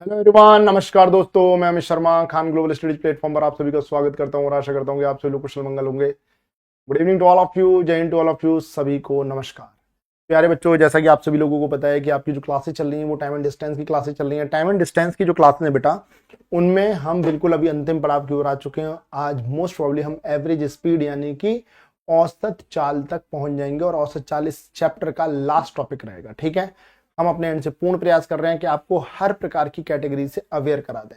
Hello everyone, नमस्कार दोस्तों। मैं Amit Sharma Khan global studies platform पर आप सभी का स्वागत करता हूं और आशा करता हूं कि आप सभी लोग कुशल मंगल होंगे। Good evening to all of you, जय हिंद टू ऑल ऑफ यू, सभी को नमस्कार। प्यारे बच्चों, जैसा कि आप सभी लोगों को पता है कि आपकी जो क्लासेस चल रही हैं वो टाइम एंड डिस्टेंस की क्लासेस चल रही हैं। टाइम एंड डिस्टेंस की जो क्लासेस हैं बेटा, उनमें हम बिल्कुल अभी अंतिम पड़ाव की ओर आ चुके हैं। आज मोस्ट प्रॉब्ली हम एवरेज स्पीड यानी कि औसत चाल तक पहुंच जाएंगे और औसत चाल इस चैप्टर का लास्ट टॉपिक रहेगा। ठीक है, हम अपने एंड से पूर्ण प्रयास कर रहे हैं कि आपको हर प्रकार की कैटेगरी से अवेयर करा दें,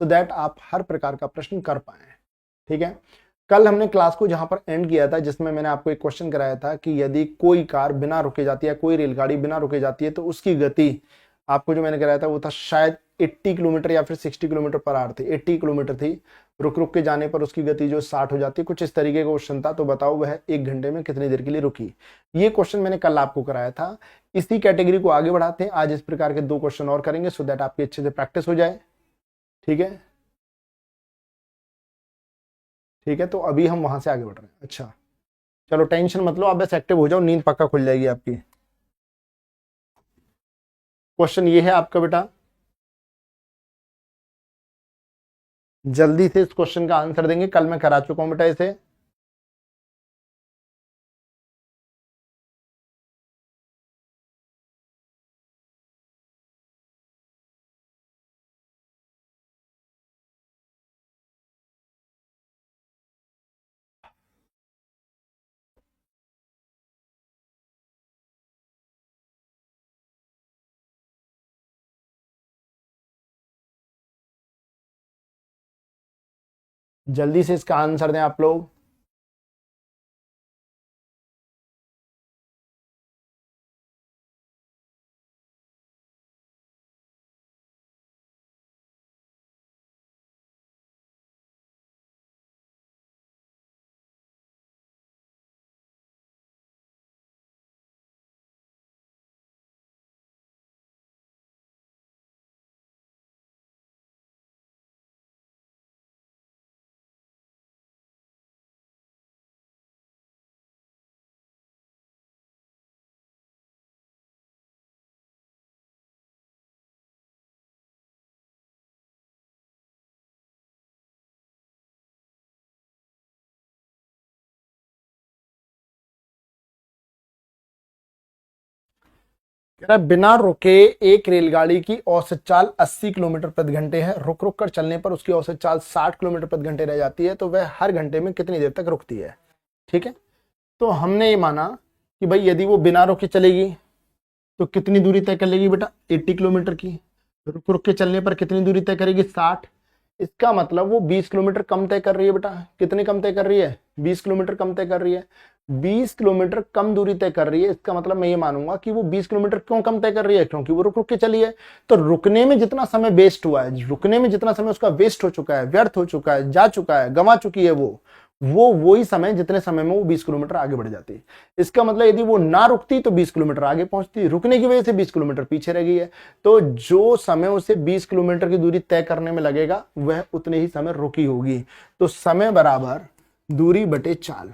तो दैट आप हर प्रकार का प्रश्न कर पाए। ठीक है, कल हमने क्लास को जहां पर एंड किया था, जिसमें मैंने आपको एक क्वेश्चन कराया था कि यदि कोई कार बिना रुके जाती है, कोई रेलगाड़ी बिना रुके जाती है, तो उसकी गति आपको जो मैंने कराया था वो था शायद 80 किलोमीटर या फिर 60 किलोमीटर पर आवर थी। 80 किलोमीटर थी। रुक रुक के जाने पर उसकी गति जो 60 हो जाती है, कुछ इस तरीके का क्वेश्चन था। तो बताओ वह 1 घंटे में कितनी देर के लिए रुकी। ये क्वेश्चन मैंने कल आपको कराया था। इसी कैटेगरी को आगे बढ़ाते हैं। आज इस प्रकार के 2 क्वेश्चन और करेंगे सो दैट आपकी अच्छे से प्रैक्टिस हो जाए। ठीक है, ठीक है, तो अभी हम वहां से आगे बढ़ रहे हैं। अच्छा, चलो टेंशन मत लो, आप बस एक्टिव हो जाओ, नींद पक्का खुल जाएगी आपकी। क्वेश्चन ये है आपका बेटा, जल्दी से इस क्वेश्चन का आंसर देंगे। कल मैं करा चुका हूं बेटा इसे। जल्दी से इसका आंसर दें आप लोग। कह रहा है, बिना रुके एक रेलगाड़ी की औसत चाल 80 किलोमीटर प्रति घंटे है। रुक रुक कर चलने पर उसकी औसत चाल 60 किलोमीटर प्रति घंटे रह जाती है, तो वह हर घंटे में कितनी देर तक रुकती है। ठीक है, तो हमने ये माना कि भाई यदि वो बिना रुके चलेगी तो कितनी दूरी तय कर लेगी बेटा, 80 किलोमीटर की। रुक रुक के चलने पर कितनी दूरी तय करेगी, 60। इसका मतलब वो 20 किलोमीटर कम तय कर रही है बेटा। कितनी कम तय कर रही है, 20 किलोमीटर कम तय कर रही है। 20 किलोमीटर कम दूरी तय कर रही है, इसका मतलब मैं ये मानूंगा कि वो 20 किलोमीटर क्यों कम तय कर रही है, क्योंकि वो रुक रुक के चली है। तो रुकने में जितना समय वेस्ट हुआ है, रुकने में जितना समय उसका वेस्ट हो चुका है, व्यर्थ हो चुका है, जा चुका है, गंवा चुकी है, वो वही समय जितने समय में वो 20 किलोमीटर आगे बढ़ जाती है। इसका मतलब यदि वो ना रुकती तो 20 किलोमीटर आगे पहुंचती, रुकने की वजह से 20 किलोमीटर पीछे रह गई है। तो जो समय उसे 20 किलोमीटर की दूरी तय करने में लगेगा वह उतने ही समय रुकी होगी। तो समय बराबर दूरी बटे चाल,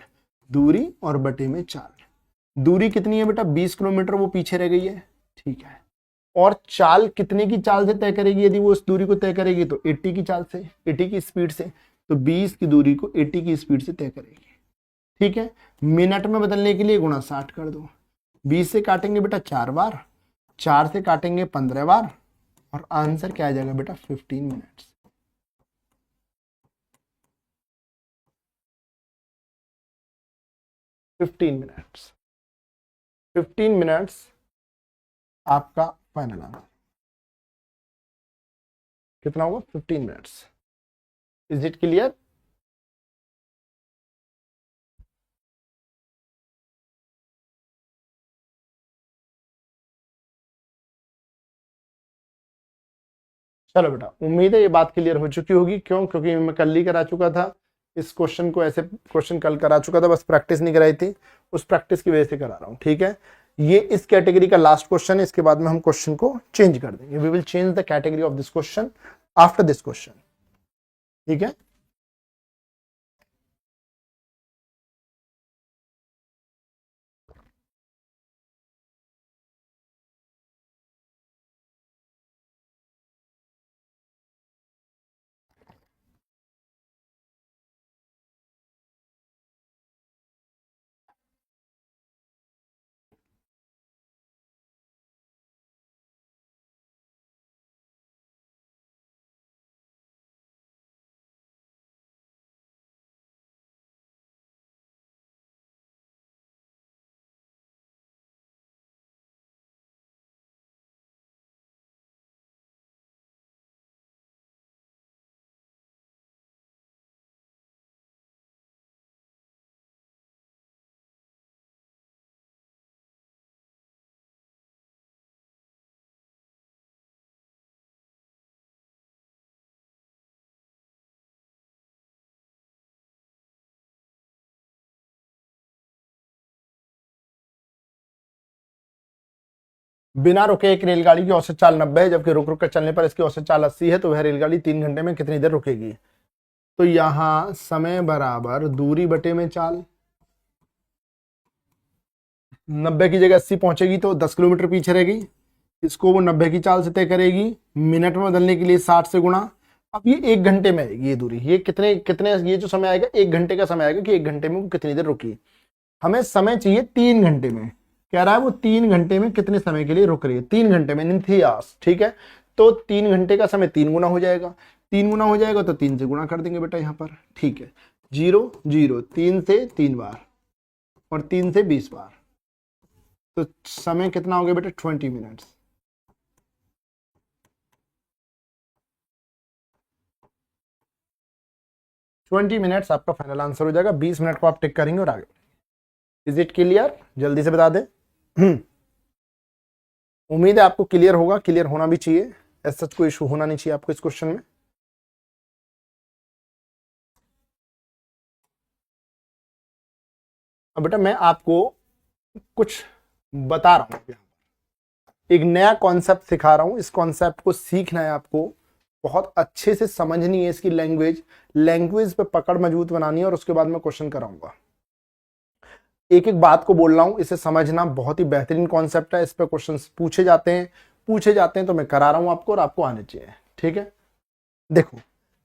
दूरी और बटे में चाल। दूरी कितनी है बेटा, 20 किलोमीटर वो पीछे रह गई है। ठीक है, और चाल कितने की चाल से तय करेगी, यदि वो उस दूरी को तय करेगी तो 80 की चाल से, 80 की स्पीड से। तो 20 की दूरी को 80 की स्पीड से तय करेगी। ठीक है, मिनट में बदलने के लिए गुणा 60 कर दो। 20 से काटेंगे बेटा 4 बार, 4 से काटेंगे 15 बार, और आंसर क्या आ जाएगा बेटा, 15 मिनट्स। 15 मिनट्स, 15 मिनट्स आपका फाइनल आंसर कितना होगा, 15 मिनट्स। Is it clear. चलो बेटा, उम्मीद है ये बात क्लियर हो चुकी होगी। क्यों, क्योंकि मैं कल ही करा चुका था इस क्वेश्चन को, ऐसे क्वेश्चन कल करा चुका था, बस प्रैक्टिस नहीं कराई थी। उस प्रैक्टिस की वजह से करा रहा हूं। ठीक है, ये इस कैटेगरी का लास्ट क्वेश्चन है। इसके बाद में हम क्वेश्चन को चेंज कर देंगे। We will change the category of this question after this question. ठीक है। बिना रुके एक रेलगाड़ी की औसत चाल 90 है, जबकि रुक रुक कर चलने पर इसकी औसत चाल 80 है, तो वह रेलगाड़ी 3 घंटे में कितनी देर रुकेगी। तो यहां समय बराबर दूरी बटे में चाल, 90 की जगह 80 पहुंचेगी तो 10 किलोमीटर पीछे रहेगी, इसको वो 90 की चाल से तय करेगी, मिनट में बदलने के लिए 60 से गुणा। अब ये 1 घंटे में आएगी ये दूरी, ये कितने कितने ये जो समय आएगा 1 घंटे का समय आएगा कि 1 घंटे में वो कितनी देर रुकी। हमें समय चाहिए 3 घंटे में, कह रहा है वो 3 घंटे में कितने समय के लिए रुक रही है, 3 घंटे में इन 3 आवर्स, ठीक है। तो 3 घंटे का समय 3 गुना हो जाएगा, 3 गुना हो जाएगा तो 3 से गुणा कर देंगे बेटा यहाँ पर, ठीक है। 0 0 3 से 3 बार और 3 से 20 बार, तो समय कितना हो गया बेटा 20 मिनट्स। ट्वेंटी मिनट्स आपका फाइनल आंसर हो जाएगा। 20 मिनट को आप टिक करेंगे और आगे। Is it clear? जल्दी से बता दें। उम्मीद है आपको क्लियर होगा, क्लियर होना भी चाहिए, ऐसा कोई इशू होना नहीं चाहिए आपको इस क्वेश्चन में। अब बेटा मैं आपको कुछ बता रहा हूं, एक नया कॉन्सेप्ट सिखा रहा हूं, इस कॉन्सेप्ट को सीखना है आपको, बहुत अच्छे से समझनी है इसकी लैंग्वेज पे पकड़ मजबूत बनानी है, और उसके बाद मैं क्वेश्चन कराऊंगा। एक एक बात को बोल रहा हूं, इसे समझना बहुत ही बेहतरीन कॉन्सेप्ट है, इस पे क्वेश्चंस पूछे जाते हैं तो मैं करा रहा हूं आपको, और आपको आने चाहिए, ठीक है। देखो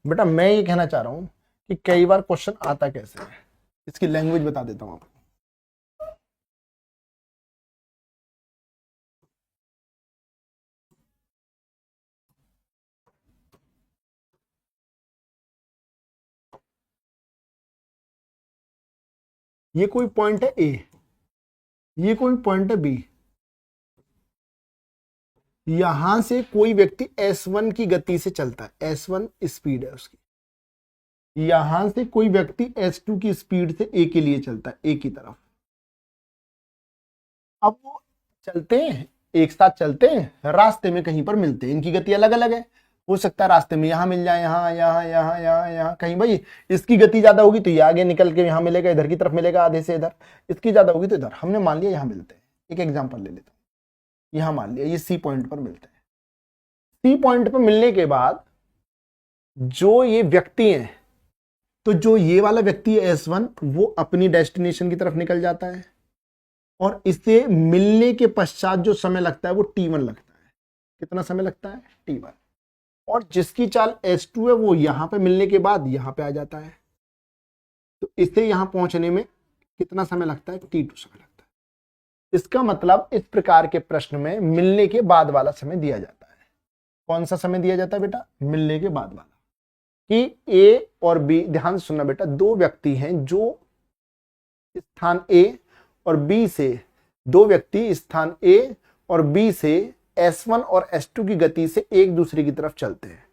बेटा मैं ये कहना चाह रहा हूं कि कई बार क्वेश्चन आता कैसे है, इसकी लैंग्वेज बता देता हूं आपको। ये कोई पॉइंट है ए, ये कोई पॉइंट है बी, यहां से कोई व्यक्ति S1 की गति से चलता है, S1 स्पीड है उसकी, यहां से कोई व्यक्ति S2 की स्पीड से ए के लिए चलता है, ए की तरफ। अब वो चलते हैं, एक साथ चलते हैं, रास्ते में कहीं पर मिलते हैं, इनकी गति अलग अलग है, हो सकता है रास्ते में यहां मिल जाए, यहाँ कहीं, भाई इसकी गति ज्यादा होगी तो ये आगे निकल के यहां मिलेगा, इधर की तरफ मिलेगा आधे से इधर, इसकी ज्यादा होगी तो इधर। हमने मान लिया यहां मिलते हैं, एक एग्जांपल ले लेता हूं, यहां मान लिया ये सी पॉइंट पर मिलते हैं। सी पॉइंट पर मिलने के बाद जो ये व्यक्ति हैं, तो जो ये वाला व्यक्ति है S1, वो अपनी डेस्टिनेशन की तरफ निकल जाता है, और इससे मिलने के पश्चात जो समय लगता है वो T1 लगता है। कितना समय लगता है? T1। और जिसकी चाल S2 है वो यहां पे मिलने के बाद यहां पे आ जाता है, तो इसे यहां पहुंचने में कितना समय लगता है? T2 समय लगता है। इसका मतलब इस प्रकार के प्रश्न में मिलने के बाद वाला समय दिया जाता है। कौन सा समय दिया जाता है बेटा? मिलने के बाद वाला, कि ए और बी, ध्यान से सुनना बेटा, दो व्यक्ति हैं जो स्थान ए और बी से, दो व्यक्ति स्थान ए और बी से S1 और S2 की गति से एक दूसरे की तरफ चलते हैं,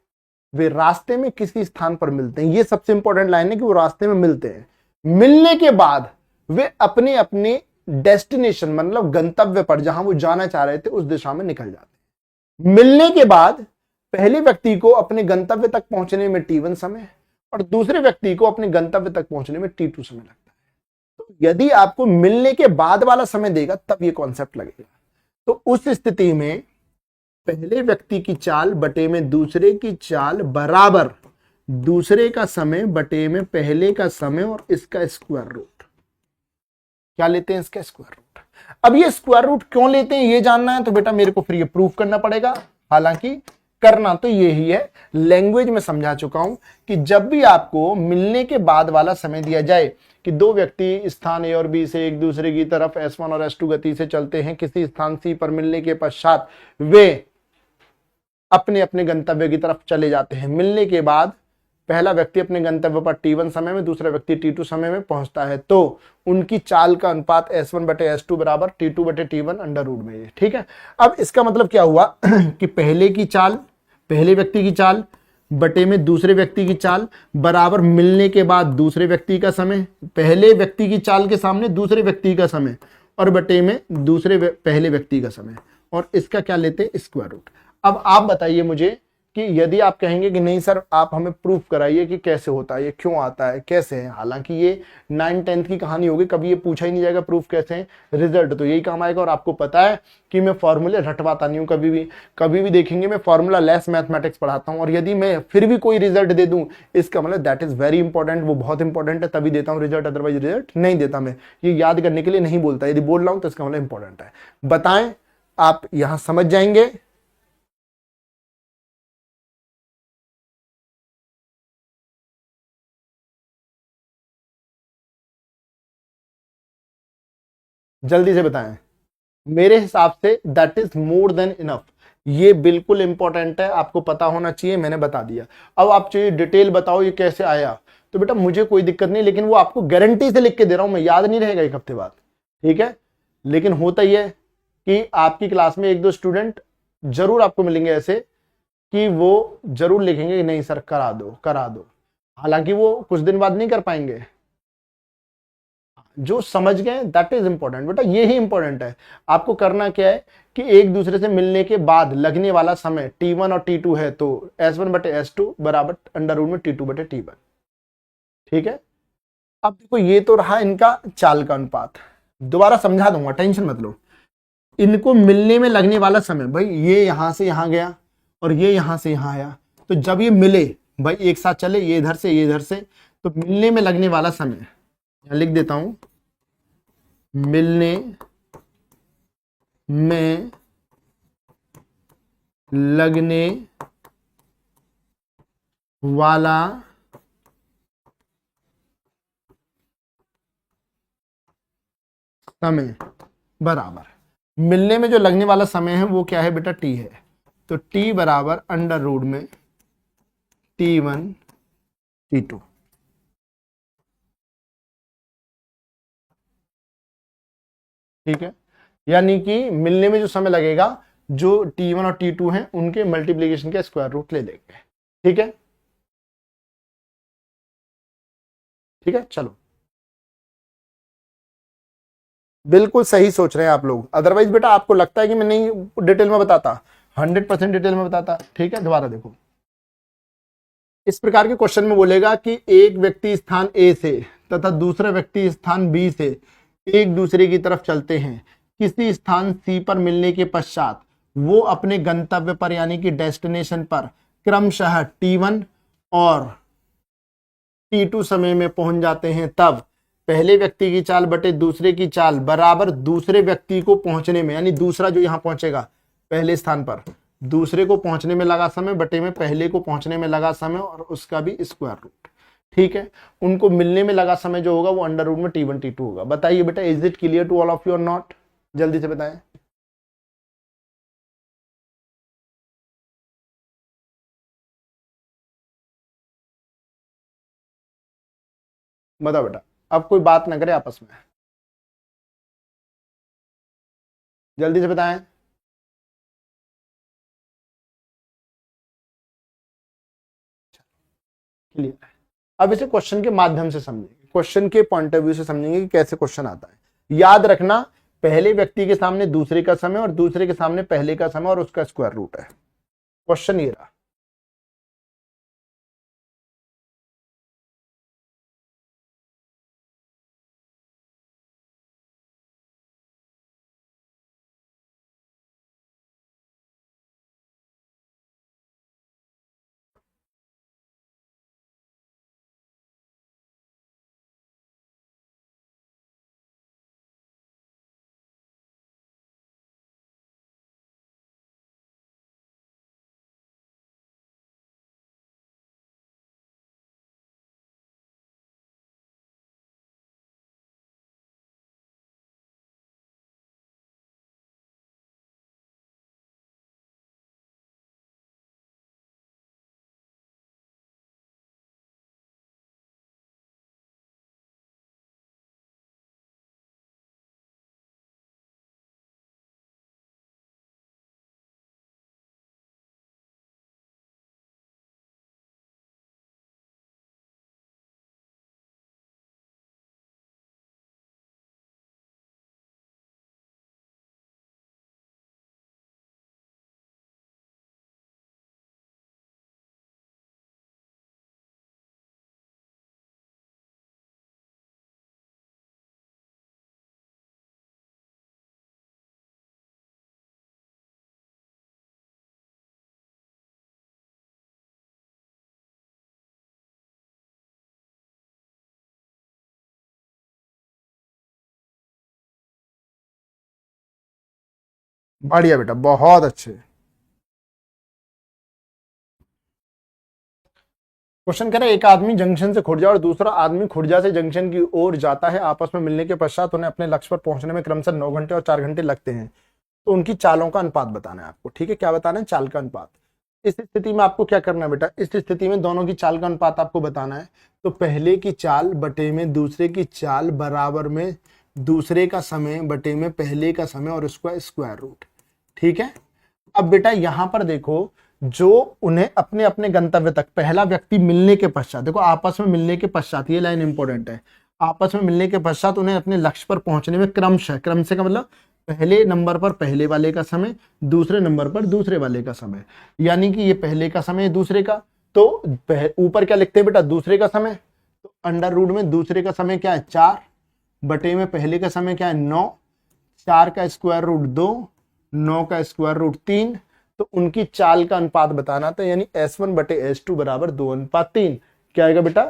वे रास्ते में किसी स्थान पर मिलते हैं। ये सबसे इंपॉर्टेंट लाइन है कि वो रास्ते में मिलते हैं, मिलने के बाद वे अपने अपने डेस्टिनेशन मतलब गंतव्य पर, जहां वो जाना चाह रहे थे, उस दिशा में निकल जाते हैं। मिलने के बाद पहले व्यक्ति को अपने गंतव्य तक पहुंचने में T1 समय और दूसरे व्यक्ति को अपने गंतव्य तक पहुंचने में T2 समय लगता है। तो यदि आपको मिलने के बाद वाला समय देगा तब ये कॉन्सेप्ट लगेगा। तो उस स्थिति में पहले व्यक्ति की चाल बटे में दूसरे की चाल बराबर दूसरे का समय बटे में पहले का समय और इसका स्क्वायर रूट। क्या लेते हैं? इसका स्क्वायर रूट। अब ये स्क्वायर रूट क्यों लेते हैं ये जानना है तो बेटा मेरे को फिर ये प्रूफ करना पड़ेगा, हालांकि करना तो यही है, लैंग्वेज में समझा चुका हूं कि जब भी आपको मिलने के बाद वाला समय दिया जाए कि दो व्यक्ति स्थान ए और बी से एक दूसरे की तरफ S1 और S2 गति से चलते हैं, किसी स्थान सी पर मिलने के पश्चात वे अपने अपने गंतव्य की तरफ चले जाते हैं। मिलने के बाद पहला व्यक्ति अपने गंतव्य पर T1 समय में, दूसरा व्यक्ति T2 समय में पहुंचता है, तो उनकी चाल का अनुपात S1 बटे S2 बराबर T2 बटे T1 अंडर रूट में। ठीक है, अब इसका मतलब क्या हुआ कि पहले की चाल, पहले व्यक्ति की चाल बटे में दूसरे व्यक्ति की चाल बराबर मिलने के बाद दूसरे व्यक्ति का समय, पहले व्यक्ति की चाल के सामने दूसरे व्यक्ति का समय और बटे में दूसरे पहले व्यक्ति का समय, और इसका क्या लेते हैं? Square root. अब आप बताइए मुझे कि यदि आप कहेंगे कि नहीं सर आप हमें प्रूफ कराइए कि कैसे होता है, ये क्यों आता है, कैसे है, हालांकि ये 9-10th की कहानी होगी, कभी ये पूछा ही नहीं जाएगा प्रूफ कैसे है, रिजल्ट तो यही काम आएगा। और आपको पता है कि मैं फॉर्मूले रटवाता नहीं हूँ कभी भी देखेंगे मैं फॉर्मूला लेस मैथमेटिक्स पढ़ाता हूँ। और यदि मैं फिर भी कोई रिजल्ट दे दूं, इसका मतलब दैट इज वेरी इंपॉर्टेंट, वो बहुत इंपॉर्टेंट है, तभी देता हूँ रिजल्ट, अदरवाइज रिजल्ट नहीं देता। मैं ये याद करने के लिए नहीं बोलता, यदि बोल रहा हूं तो इसका मतलब इंपॉर्टेंट है। बताएं, आप यहां समझ जाएंगे। जल्दी से बताएं। मेरे हिसाब say that is more than enough, ये बिल्कुल इंपॉर्टेंट है, आपको पता होना चाहिए, मैंने बता दिया। अब आप चाहिए डिटेल बताओ ये कैसे आया, तो बेटा मुझे कोई दिक्कत नहीं, लेकिन वो आपको गारंटी से लिख के दे रहा हूं मैं, याद नहीं रहेगा एक हफ्ते बाद, ठीक है। लेकिन होता ही है कि आपकी क्लास में एक दो स्टूडेंट जरूर आपको मिलेंगे ऐसे कि वो जरूर लिखेंगे कि नहीं सर करा दो करा दो, हालांकि वो कुछ दिन बाद नहीं कर पाएंगे। जो समझ गए दैट इज इंपॉर्टेंट बेटा, ये ही इंपॉर्टेंट है। आपको करना क्या है कि एक दूसरे से मिलने के बाद लगने वाला समय T1 और T2 है, तो S1/S2 बराबर अंडर रूट में T2/T1, ठीक है। अब देखो ये तो रहा इनका चाल का अनुपात, दोबारा समझा दूंगा, टेंशन मत लो। इनको मिलने में लगने वाला समय, भाई ये यहां से यहां गया और ये यहां से यहां आया, तो जब ये मिले, भाई एक साथ चले, ये इधर से ये इधर से, तो मिलने में लगने वाला समय यहां लिख देता हूं, मिलने में लगने वाला समय बराबर, मिलने में जो लगने वाला समय है वो क्या है बेटा, टी है, तो टी बराबर अंडर रूट में T1 T2, ठीक है। यानी कि मिलने में जो समय लगेगा, जो T1 और T2 हैं उनके मल्टीप्लीकेशन का स्क्वायर रूट ले लेंगे, ठीक है। ठीक है चलो, बिल्कुल सही सोच रहे हैं आप लोग, अदरवाइज बेटा आपको लगता है कि मैं नहीं डिटेल में बताता, 100% डिटेल में बताता, ठीक है। दोबारा देखो, इस प्रकार के क्वेश्चन में बोलेगा कि एक व्यक्ति स्थान ए से तथा दूसरा व्यक्ति स्थान बी से एक दूसरे की तरफ चलते हैं, किसी स्थान सी पर मिलने के पश्चात वो अपने गंतव्य पर यानी कि डेस्टिनेशन पर क्रमशः T1 और T2 समय में पहुंच जाते हैं, तब पहले व्यक्ति की चाल बटे दूसरे की चाल बराबर दूसरे व्यक्ति को पहुंचने में, यानी दूसरा जो यहां पहुंचेगा पहले स्थान पर, दूसरे को पहुंचने में लगा समय बटे में पहले को पहुंचने में लगा समय और उसका भी स्क्वायर रूट, ठीक है। उनको मिलने में लगा समय जो होगा वो अंडर रूट में T1 T2 होगा। बताइए बेटा, is it clear to all of you और नॉट, जल्दी से बताएं। बताओ बेटा, अब कोई बात ना करे आपस में, जल्दी से बताएं। क्लियर है। अब इसे क्वेश्चन के माध्यम से समझेंगे, क्वेश्चन के पॉइंट ऑफ व्यू से समझेंगे कि कैसे क्वेश्चन आता है। याद रखना, पहले व्यक्ति के सामने दूसरे का समय और दूसरे के सामने पहले का समय और उसका स्क्वायर रूट है। क्वेश्चन ये रहा। बढ़िया बेटा, बहुत अच्छे। क्वेश्चन कह रहा है एक आदमी जंक्शन से खुर्जा और दूसरा आदमी खुर्जा से जंक्शन की ओर जाता है। आपस में मिलने के पश्चात उन्हें अपने लक्ष्य पर पहुंचने में क्रमशः 9 घंटे और 4 घंटे लगते हैं। तो उनकी चालों का अनुपात बताना है आपको। ठीक है, क्या बताना है? चाल का अनुपात। इस स्थिति में आपको क्या करना है बेटा? इस स्थिति में दोनों की चाल का अनुपात आपको बताना है। तो पहले की चाल बटे में दूसरे की चाल बराबर में दूसरे का समय बटे में पहले का समय और उसका स्क्वायर रूट। ठीक है, अब बेटा यहां पर देखो, जो उन्हें अपने अपने गंतव्य तक, पहला व्यक्ति मिलने के पश्चात, देखो आपस में मिलने के पश्चात, ये लाइन इंपॉर्टेंट है, आपस में मिलने के पश्चात उन्हें अपने लक्ष्य पर पहुंचने में क्रमशः, क्रमशः का मतलब पहले नंबर पर पहले वाले का समय, दूसरे नंबर पर दूसरे वाले का समय, यानी कि ये पहले का समय दूसरे का, तो ऊपर क्या लिखते हैं बेटा? दूसरे का समय। तो अंडर रूट में दूसरे का समय क्या है? 4 बटे में पहले का समय क्या है? 9, 4 का स्क्वायर रूट 2, 9 का स्क्वायर रूट 3। तो उनकी चाल का अनुपात बताना था, यानी S1 बटे S2 बराबर 2:3। क्या आएगा बेटा?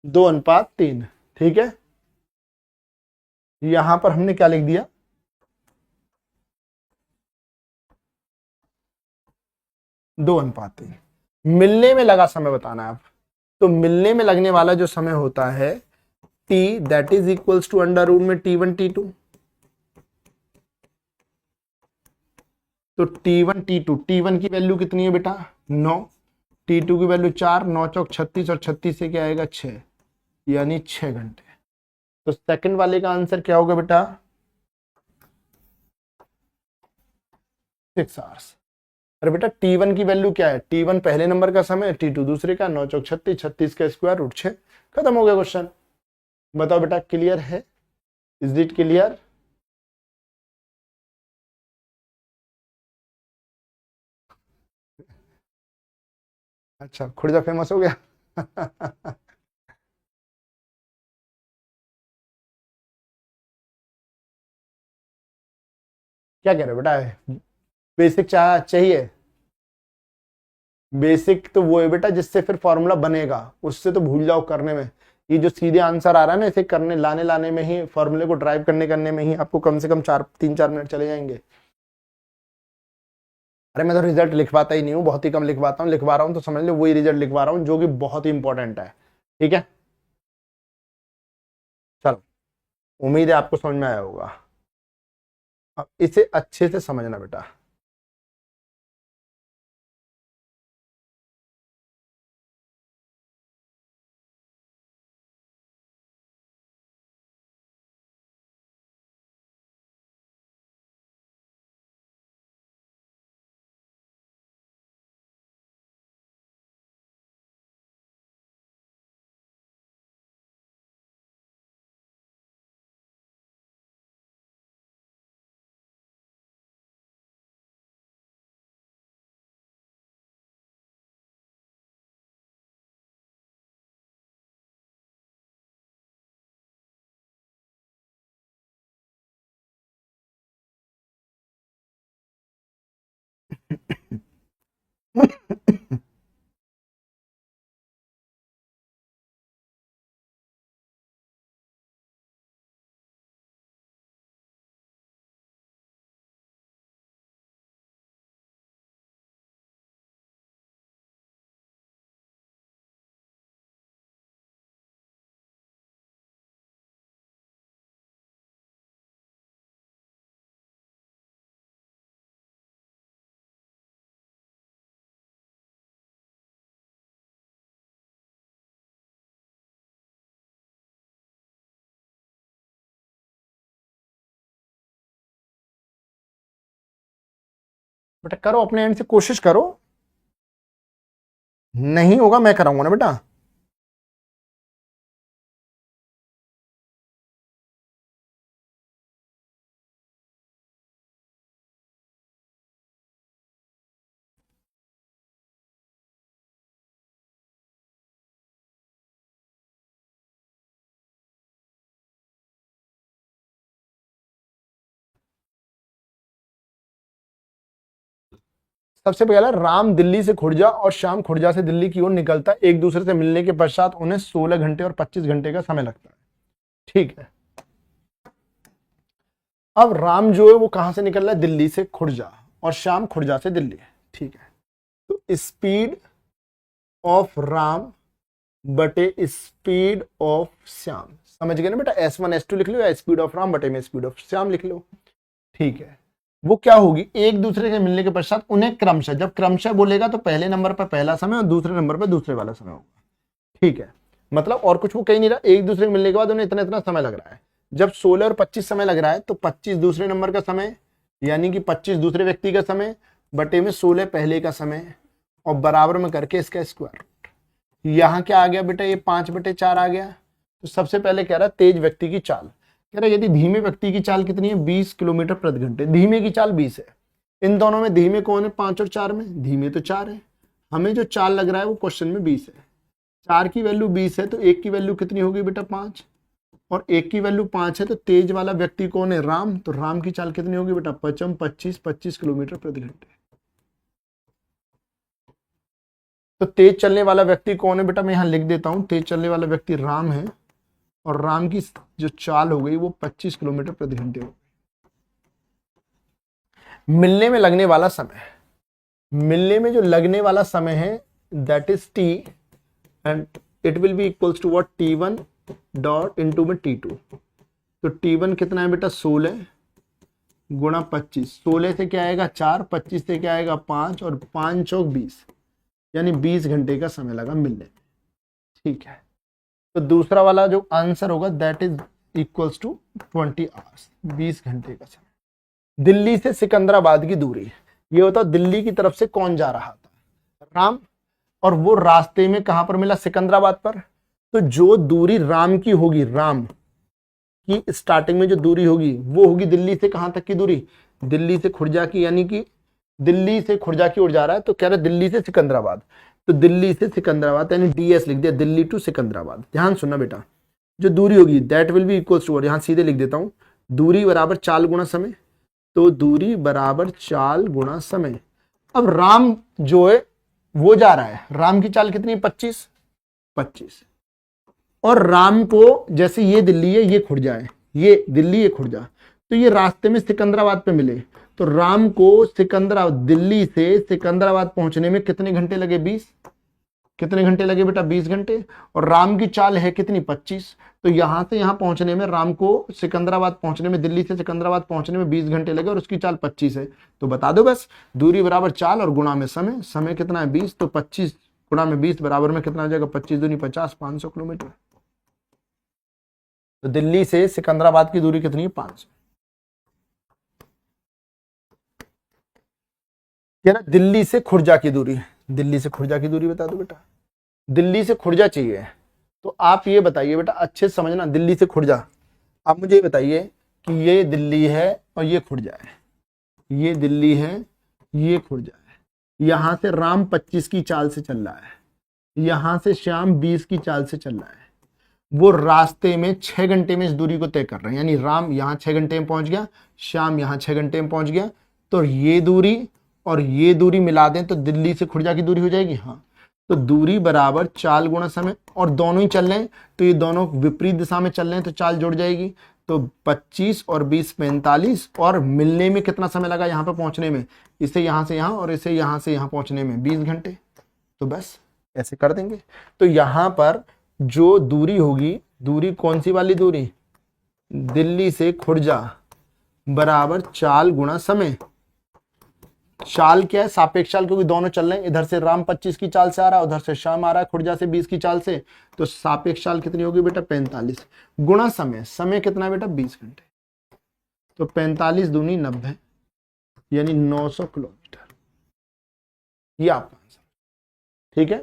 2:3। ठीक है, यहां पर हमने क्या लिख दिया? 2:3। मिलने में लगा समय बताना है आप। तो मिलने में लगने वाला जो समय होता है T, that is equals to under root में T1 T2। तो T1 की वैल्यू कितनी है बेटा? 9। T2 की वैल्यू 4, 9 चौक 36 और 36 से क्या आएगा? 6, यानी 6 घंटे। तो सेकंड वाले का आंसर क्या होगा बेटा? 6 आवर्स। अरे बेटा T1 की वैल्यू क्या है? T1 पहले नंबर का समय, T2 दूसरे का, 9 चौक 36, 36 का स्क्वायर रूट 6। खत्म हो गया क्वेश्चन। बताओ बेटा, क्लियर है? Is it clear? अच्छा, खुर्जा फेमस हो गया। क्या कह रहे हो बेटा? बेसिक चाहिए? बेसिक तो वो है बेटा जिससे फिर फॉर्मूला बनेगा, उससे तो भूल जाओ करने में। ये जो सीधे आंसर आ रहा है ना, इसे करने लाने लाने में ही, फॉर्मूले को ड्राइव करने करने में ही आपको कम से कम 3-4 मिनट चले जाएंगे। अरे मैं तो रिजल्ट लिखवाता ही नहीं हूँ, बहुत ही कम लिखवाता हूँ। लिखवा रहा हूँ तो समझ लो वही रिजल्ट लिखवा रहा हूँ जो कि बहुत ही इंपॉर्टेंट है। ठीक है, चलो, उम्मीद है आपको समझ में आया होगा। अब इसे अच्छे से समझना बेटा। बेटा करो, अपने एंड से कोशिश करो। नहीं होगा मैं कराऊंगा ना बेटा। सबसे पहला, राम दिल्ली से खुर्जा और श्याम खुर्जा से दिल्ली की ओर निकलता है। एक दूसरे से मिलने के पश्चात उन्हें 16 घंटे और 25 घंटे का समय लगता है। ठीक है, अब राम जो है वो कहां से निकल रहा है, दिल्ली से खुर्जा, और श्याम खुर्जा से दिल्ली, ठीक है। तो स्पीड ऑफ राम बटे स्पीड ऑफ श्याम, समझ गए ना बेटा, S1 S2 लिख लो या स्पीड ऑफ राम बटे में स्पीड ऑफ श्याम लिख लो, ठीक है। वो क्या होगी, एक दूसरे के मिलने के पश्चात उन्हें क्रमशः, जब क्रमशः बोलेगा तो पहले नंबर पर पहला समय और दूसरे नंबर पर दूसरे वाला समय होगा, ठीक है। मतलब और कुछ वो कहीं नहीं रहा, एक दूसरे के मिलने के बाद उन्हें इतना इतना समय लग रहा है। जब 16 और 25 समय लग रहा है तो 25 दूसरे नंबर का समय, यानी कि 25 दूसरे व्यक्ति का समय बटे में 16 पहले का समय, और बराबर में करके इसका स्क्वायर रूट। यहाँ क्या आ गया बेटा, ये 5/4 आ गया। तो सबसे पहले कह रहा है तेज व्यक्ति की चाल, कह रहा है यदि धीमे व्यक्ति की चाल कितनी है, 20 किलोमीटर प्रति घंटे। धीमे की चाल 20 है, इन दोनों में धीमे कौन है, 5 और 4 में, धीमे तो 4 है। हमें जो चाल लग रहा है वो क्वेश्चन में 20 है, 4 की वैल्यू 20 है तो 1 की वैल्यू कितनी होगी बेटा, 5, और 1 की वैल्यू 5 है। तो तेज वाला व्यक्ति कौन है, राम, तो राम की चाल कितनी होगी बेटा, 25 किलोमीटर प्रति घंटे। तो तेज चलने वाला व्यक्ति कौन है बेटा, मैं यहां लिख देता हूं, तेज चलने वाला व्यक्ति राम है, और राम की जो चाल हो गई वो 25 किलोमीटर प्रति घंटे हो। मिलने में लगने वाला समय, मिलने में जो लगने वाला समय है that is t, and it will be equals to what, t1 dot into में t2। तो t1 कितना है बेटा, 16 गुणा 25, 16 से क्या आएगा 4, 25 से क्या आएगा 5, और 5 चौक 20, यानी 20 घंटे का समय लगा मिलने में, ठीक है। तो दूसरा वाला जो आंसर होगा that is equals to 20 hours, 20 घंटे का समय। दिल्ली से सिकंदराबाद की दूरी, ये होता दिल्ली की तरफ से कौन जा रहा था, राम, और वो रास्ते में कहां पर मिला, सिकंदराबाद पर। तो जो दूरी राम की होगी, राम की स्टार्टिंग में जो दूरी होगी वो होगी दिल्ली से कहां तक की दूरी, दिल्ली से खुर्जा की, यानी कि दिल्ली से खुर्जा की ओर जा रहा है तो कह रहे दिल्ली से सिकंदराबाद। तो दिल्ली से सिकंदराबाद यानी DS लिख दिया, दिल्ली टू सिकंदराबाद। ध्यान सुनना बेटा, जो दूरी होगी that will be equals to, यहां सीधे लिख देता हूं, दूरी बराबर चाल गुणा समय। तो दूरी बराबर चाल गुणा समय। अब राम जो है वो जा रहा है, राम की चाल कितनी है, 25, और राम को जैसे ये दिल्ली है, ये खुर्जा है, ये दिल्ली, ये खुर्जा, तो ये रास्ते में सिकंदराबाद पे मिले। तो राम को दिल्ली से सिकंदराबाद पहुंचने में कितने घंटे लगे, 20, कितने घंटे लगे बेटा, 20 घंटे। और राम की चाल है कितनी, 25, तो यहां से यहां पहुंचने में राम को सिकंदराबाद पहुंचने में, दिल्ली से सिकंदराबाद पहुंचने में 20 घंटे लगे, और उसकी चाल 25 है। तो बता दो बस, दूरी बराबर चाल और गुणा में समय, समय कितना है 20, तो 25 गुणा में 20 बराबर में कितना आ जाएगा, 25 दूनी 50, 500 किलोमीटर। तो दिल्ली से सिकंदराबाद की दूरी कितनी है, 500। दिल्ली से खुर्जा की दूरी, दिल्ली से खुर्जा की दूरी बता दो बेटा, दिल्ली से खुर्जा चाहिए। तो आप ये बताइए बेटा, अच्छे से समझना, दिल्ली से खुर्जा, आप मुझे ये बताइए कि ये दिल्ली है और ये खुर्जा है, ये दिल्ली है, ये खुर्जा है। यहां से राम 25 की चाल से चल रहा है, यहां से श्याम 20 की चाल से चल रहा है। वो रास्ते में 6 घंटे में इस दूरी को तय कर रहे हैं, यानी राम यहां 6 घंटे में पहुंच गया, श्याम यहां 6 घंटे में पहुंच गया। तो ये दूरी और ये दूरी मिला दें तो दिल्ली से खुर्जा की दूरी हो जाएगी, हाँ। तो दूरी बराबर चाल गुणा समय, और दोनों ही चल रहे हैं तो ये दोनों विपरीत दिशा में चल रहे हैं तो चाल जुड़ जाएगी। तो 25 और 20 45, और मिलने में कितना समय लगा यहाँ पे पहुंचने में, इसे यहाँ से यहाँ और इसे यहाँ से यहाँ पहुंचने में 20 घंटे। तो बस ऐसे कर देंगे। तो यहाँ पर जो दूरी होगी, दूरी कौन सी वाली दूरी, दिल्ली से खुर्जा बराबर चाल गुणा समय। चाल क्या है, सापेक्ष चाल, क्योंकि दोनों चल रहे हैं, इधर से राम 25 की चाल से आ रहा है, उधर से श्याम आ रहा है खुर्जा से 20 की चाल से। तो सापेक्ष चाल कितनी होगी बेटा, 45 गुणा समय, समय कितना है बेटा 20 घंटे। तो 45 दूनी 90, यानी 900 किलोमीटर, ये आपका आंसर, ठीक है।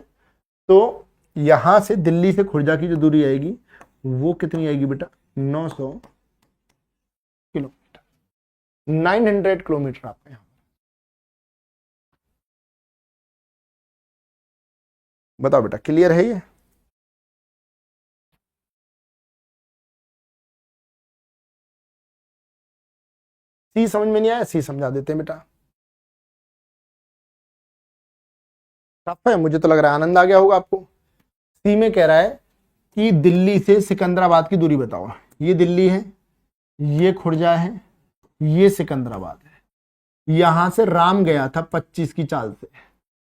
तो यहां से दिल्ली से खुर्जा की जो दूरी आएगी वो कितनी आएगी बेटा, 900 किलोमीटर, 900 किलोमीटर आपका यहाँ। बताओ बेटा, क्लियर है ये? सी समझ में नहीं आया, सी समझा देते हैं बेटा। टफ है, मुझे तो लग रहा है आनंद आ गया होगा आपको। सी में कह रहा है कि दिल्ली से सिकंदराबाद की दूरी बताओ। ये दिल्ली है, ये खुर्जा है, ये सिकंदराबाद है। यहां से राम गया था 25 की चाल से,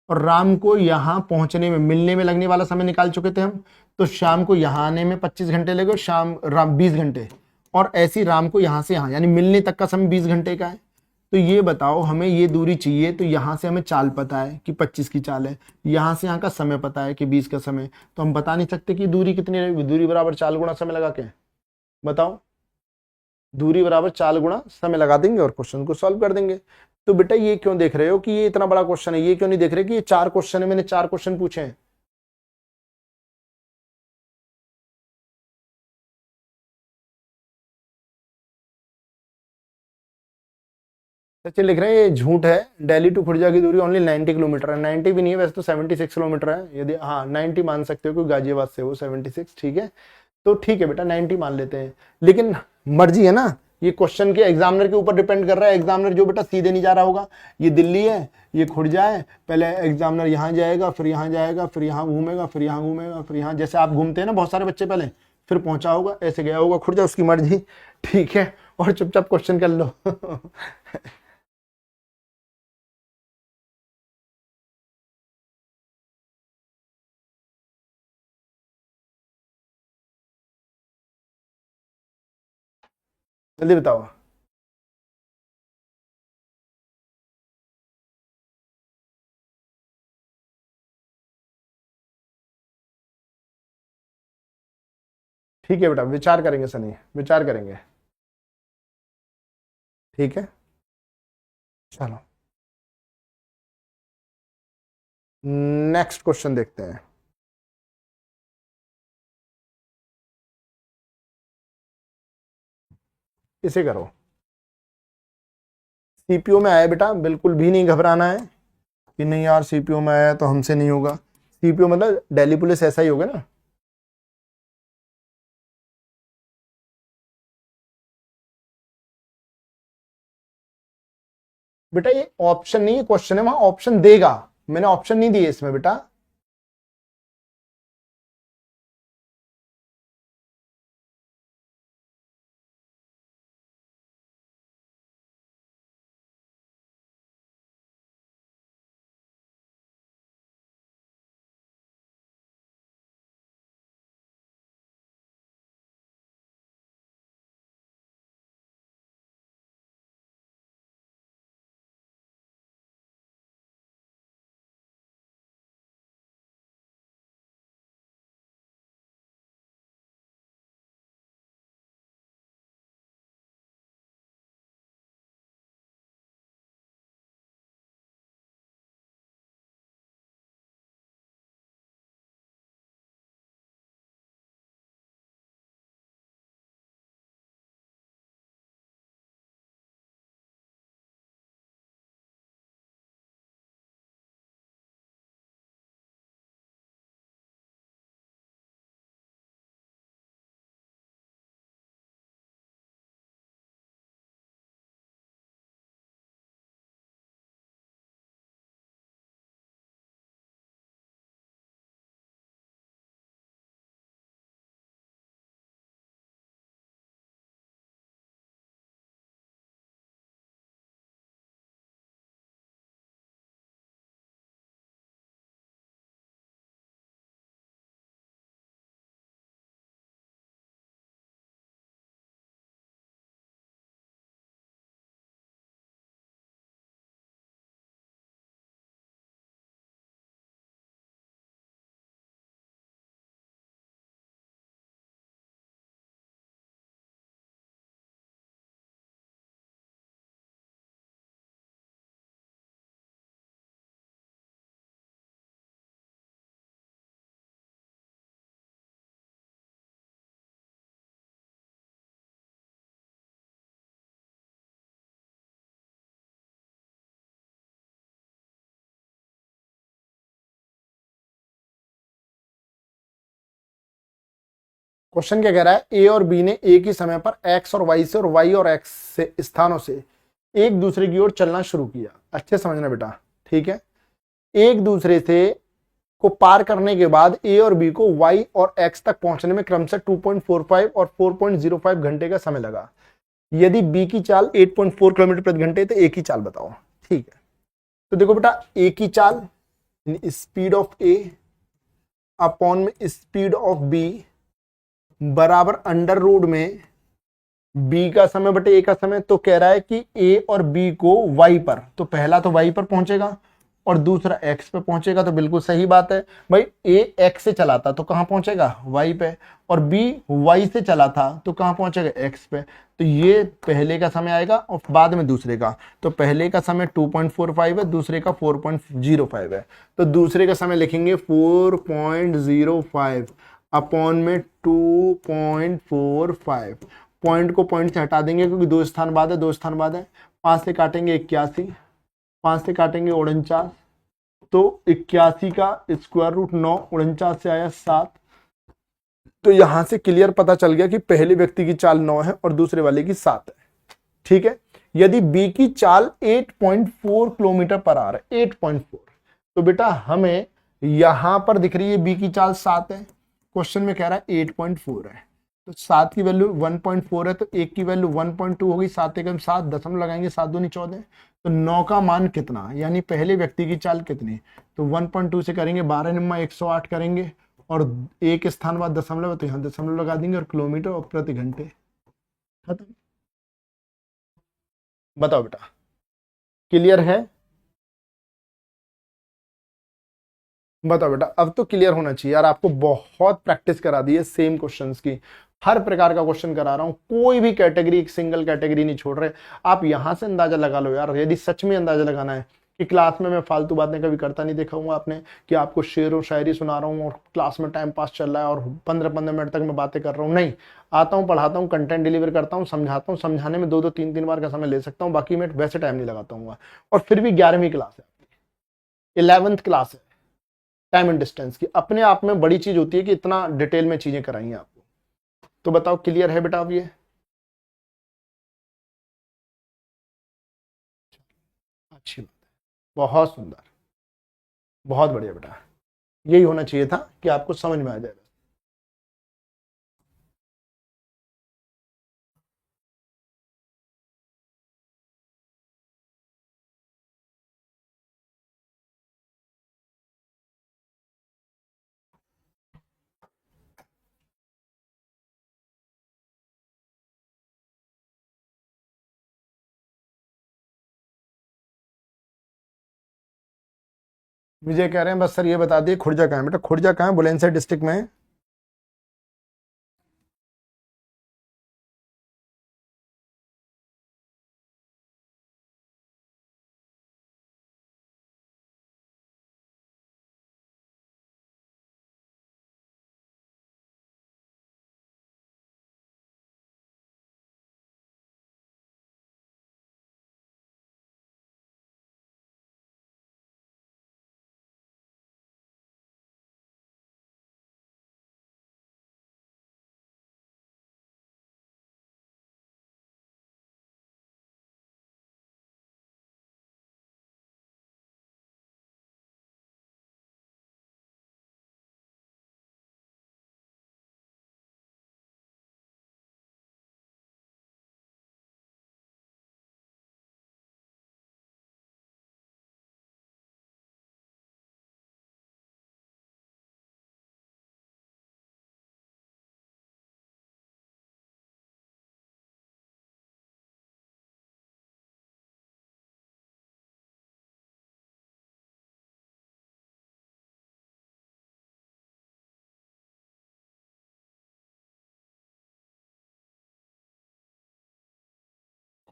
और राम को यहां पहुंचने में, मिलने में लगने वाला समय निकाल चुके थे हम, तो शाम को यहां आने में 25 घंटे लगे और शाम राम 20 घंटे, और ऐसी राम को यहां से यहां, यानी मिलने तक का समय 20 घंटे का है। तो ये बताओ हमें ये दूरी चाहिए, तो यहां से हमें चाल पता है कि 25 की चाल है, यहां से यहां का समय पता है कि 20 का समय, तो हम बता नहीं सकते कि दूरी कितनी रहेगी। दूरी बराबर चाल गुणा समय लगा के बताओ, दूरी बराबर चाल गुणा समय लगा देंगे और क्वेश्चन को सॉल्व कर देंगे। तो बेटा ये क्यों देख रहे हो कि ये इतना बड़ा क्वेश्चन है, ये क्यों नहीं देख रहे कि ये 4 क्वेश्चन है, मैंने 4 क्वेश्चन पूछे हैं। सचिन लिख रहे हैं ये झूठ है, दिल्ली टू खुर्जा की दूरी ओनली 90 किलोमीटर है। 90 भी नहीं है वैसे तो 76 किलोमीटर है, यदि हाँ 90 मान सकते हो, कोई गाजियाबाद से हो 76, ठीक है। तो ठीक है बेटा 90 मान लेते हैं, लेकिन मर्जी है ना, ये क्वेश्चन के एग्जामिनर के ऊपर डिपेंड कर रहा है। एग्जामिनर जो बेटा सीधे नहीं जा रहा होगा, ये दिल्ली है, ये खुर्जा है, पहले एग्जामिनर यहाँ जाएगा, फिर यहाँ जाएगा, फिर यहाँ घूमेगा, फिर यहाँ घूमेगा, फिर यहाँ, जैसे आप घूमते हैं ना बहुत सारे बच्चे, पहले फिर पहुंचा होगा, ऐसे गया होगा खुर्जा, उसकी मर्जी, ठीक है। और चुपचाप क्वेश्चन कर लो। जल्दी बताओ। ठीक है बेटा, विचार करेंगे सनी, विचार करेंगे, ठीक है। चलो नेक्स्ट क्वेश्चन देखते हैं। इसे करो, सीपीओ में आया बेटा, बिल्कुल भी नहीं घबराना है कि नहीं यार सीपीओ में आया तो हमसे नहीं होगा। सीपीओ मतलब दिल्ली पुलिस, ऐसा ही होगा ना। बेटा ये ऑप्शन नहीं है, क्वेश्चन है, वहां ऑप्शन देगा, मैंने ऑप्शन नहीं दिए इसमें बेटा। क्वेश्चन क्या कह रहा है, ए और बी ने एक ही समय पर एक्स और वाई से और वाई और एक्स से स्थानों से एक दूसरे की ओर चलना शुरू किया। अच्छे समझना बेटा, ठीक है। एक दूसरे से को पार करने के बाद ए और बी को वाई और एक्स तक पहुंचने में क्रमशः 2.45 और 4.05 घंटे का समय लगा। यदि बी की चाल 8.4 किलोमीटर प्रति घंटे तो ए की चाल बताओ। ठीक है, तो देखो बेटा ए की चाल स्पीड ऑफ ए अपॉन में स्पीड ऑफ बी बराबर अंडर रूट में बी का समय बटे ए का समय। तो कह रहा है कि ए और बी को वाई पर, तो पहला तो वाई पर पहुंचेगा और दूसरा एक्स पे पहुंचेगा, तो बिल्कुल सही बात है भाई। ए एक्स से चला था तो कहां पहुंचेगा, वाई पे, और बी वाई से चला था तो कहां पहुंचेगा, एक्स पे। तो ये पहले का समय आएगा और बाद में दूसरे का। तो पहले का समय 2.45 है, दूसरे का 4.05 है। तो दूसरे का समय लिखेंगे 4.05 अपॉन में 2.45। पॉइंट को पॉइंट से हटा देंगे क्योंकि दो स्थान बाद है, 2 स्थान बाद है। 5 से काटेंगे 81, 5 से काटेंगे 49, तो 81 का स्क्वायर रूट 9, 49 से आया 7। तो यहां से क्लियर पता चल गया कि पहले व्यक्ति की चाल 9 है और दूसरे वाले की 7 है। ठीक है, यदि बी की चाल 8.4 किलोमीटर पर आवर है, 8.4, तो बेटा हमें यहां पर दिख रही है बी की चाल 7 है, क्वेश्चन में कह रहा है 8.4 है। तो 7 की वैल्यू 1.4 है, तो 1 की वैल्यू 1.2 होगी, 7 एकम 7, दशमलव लगाएंगे, 7 दूनी 14। तो 9 का मान कितना, यानी पहले व्यक्ति की चाल कितनी, तो 1.2 से करेंगे 12 निम्मा 108 करेंगे और एक स्थान बाद दशमलव है तो यहाँ दशमलव लगा देंगे और किलोमीटर और प्रति घंटे, खत्म। बताओ बेटा क्लियर है, बताओ बेटा। अब तो क्लियर होना चाहिए यार, आपको बहुत प्रैक्टिस करा दी है सेम क्वेश्चंस की, हर प्रकार का क्वेश्चन करा रहा हूं, कोई भी कैटेगरी, एक सिंगल कैटेगरी नहीं छोड़ रहे। आप यहां से अंदाजा लगा लो यार, यदि सच में अंदाजा लगाना है कि क्लास में मैं फालतू बातें कभी करता नहीं देखा हूँ आपने, कि आपको शेर और शायरी सुना रहा हूँ और क्लास में टाइम पास चल रहा है और 15-15 मिनट तक मैं बातें कर रहा हूँ, नहीं। आता हूँ, पढ़ाता हूँ, कंटेंट डिलीवर करता हूँ, समझाता हूँ, समझाने में 2-2 3-3 बार का समय ले सकता हूँ, बाकी मैं वैसे टाइम नहीं लगाता हूँ। और फिर भी 11वीं क्लास है, 11th क्लास है, टाइम एंड डिस्टेंस की, अपने आप में बड़ी चीज होती है कि इतना डिटेल में चीजें कराई हैं आपको। तो बताओ क्लियर है बेटा अब ये, अच्छी बात है, बहुत सुंदर, बहुत बढ़िया बेटा, यही होना चाहिए था कि आपको समझ में आ जाए। विजय कह रहे हैं बस सर ये बता दिए खुर्जा कहाँ है। बेटा खुर्जा कहाँ है, बुलंदशहर डिस्ट्रिक्ट में है।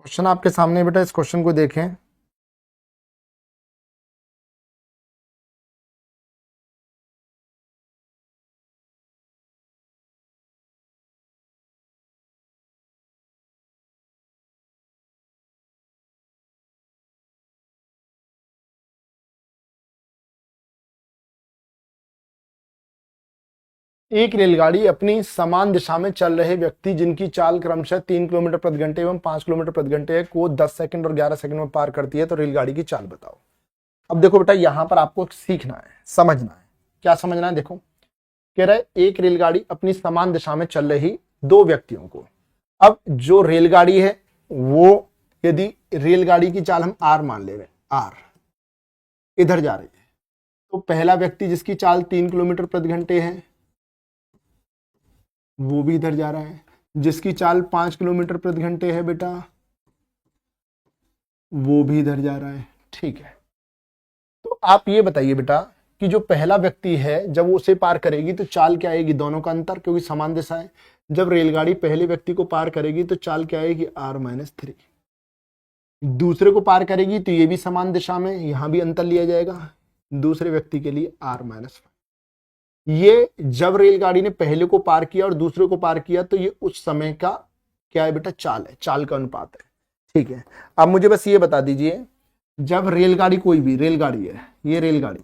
क्वेश्चन आपके सामने बेटा, इस क्वेश्चन को देखें। एक रेलगाड़ी अपनी समान दिशा में चल रहे व्यक्ति जिनकी चाल क्रमशः 3 किलोमीटर प्रति घंटे एवं 5 किलोमीटर प्रति घंटे है को 10 सेकंड और 11 सेकंड में पार करती है, तो रेलगाड़ी की चाल बताओ। अब देखो बेटा यहां पर आपको सीखना है, समझना है। क्या समझना है, देखो कह रहा है एक रेलगाड़ी अपनी समान दिशा में चल रही दो व्यक्तियों को। अब जो रेलगाड़ी है वो यदि रेलगाड़ी की चाल हम आर मान ले रहे हैं, आर इधर जा रही है, तो पहला व्यक्ति जिसकी चाल 3 किलोमीटर प्रति घंटे है वो भी इधर जा रहा है, जिसकी चाल 5 किलोमीटर प्रति घंटे है बेटा वो भी इधर जा रहा है। ठीक है, तो आप ये बताइए बेटा कि जो पहला व्यक्ति है जब वो उसे पार करेगी तो चाल क्या आएगी, दोनों का अंतर क्योंकि समान दिशा है। जब रेलगाड़ी पहले व्यक्ति को पार करेगी तो चाल क्या आएगी, R-3। दूसरे को पार करेगी तो ये भी समान दिशा में, यहां भी अंतर लिया जाएगा, दूसरे व्यक्ति के लिए R-5। ये जब रेलगाड़ी ने पहले को पार किया और दूसरे को पार किया तो ये उस समय का क्या है बेटा, चाल है, चाल का अनुपात है। ठीक है, अब मुझे बस ये बता दीजिए, जब रेलगाड़ी, कोई भी रेलगाड़ी है, ये रेलगाड़ी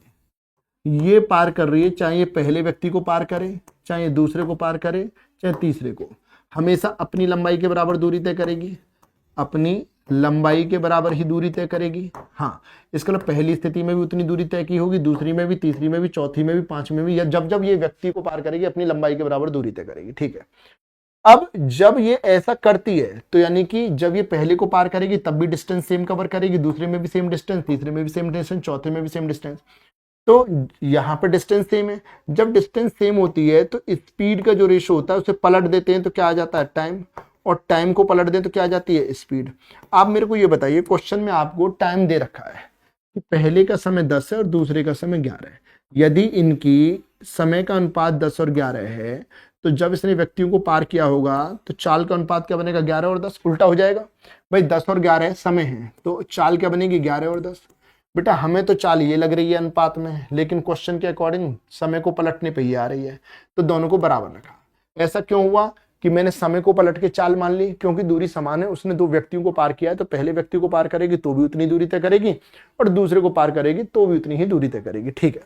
ये पार कर रही है, चाहे ये पहले व्यक्ति को पार करे, चाहे दूसरे को पार करे, चाहे तीसरे को, हमेशा अपनी लंबाई के बराबर दूरी तय करेगी, अपनी लंबाई के बराबर ही दूरी तय करेगी। हाँ, इसका मतलब पहली स्थिति में भी उतनी दूरी तय की होगी, दूसरी में भी, तीसरी में भी, चौथी में भी, पांचवी में भी, या जब जब ये व्यक्ति को पार करेगी अपनी लंबाई के बराबर दूरी तय करेगी। ठीक है, अब जब ये ऐसा करती है तो यानी कि जब ये पहले को पार करेगी तब भी डिस्टेंस सेम कवर करेगी, दूसरे में भी सेम डिस्टेंस, तीसरे में भी सेम डिस्टेंस, चौथे में भी सेम डिस्टेंस, तो यहाँ पर डिस्टेंस सेम है। जब डिस्टेंस सेम होती है तो स्पीड का जो रेशो होता है उसे पलट देते हैं तो क्या आ जाता है, टाइम, और टाइम को पलट दें तो क्या आ जाती है, स्पीड। आप मेरे को ये बताइए, क्वेश्चन में आपको टाइम दे रखा है कि पहले का समय 10 है और दूसरे का समय 11 है। यदि इनकी समय का अनुपात 10 और 11 है तो जब इसने व्यक्तियों को पार किया होगा तो चाल का अनुपात क्या बनेगा, 11 और 10, उल्टा हो जाएगा। भाई 10 और 11 समय है तो चाल क्या बनेगी, 11 और 10। बेटा हमें तो चाल ये लग रही है अनुपात में, लेकिन क्वेश्चन के अकॉर्डिंग समय को पलटने पे ही आ रही है, तो दोनों को बराबर रखा। ऐसा क्यों हुआ कि मैंने समय को पलट के चाल मान ली, क्योंकि दूरी समान है, उसने दो व्यक्तियों को पार किया है तो पहले व्यक्ति को पार करेगी तो भी उतनी दूरी तय करेगी और दूसरे को पार करेगी तो भी उतनी ही दूरी तय करेगी। ठीक है,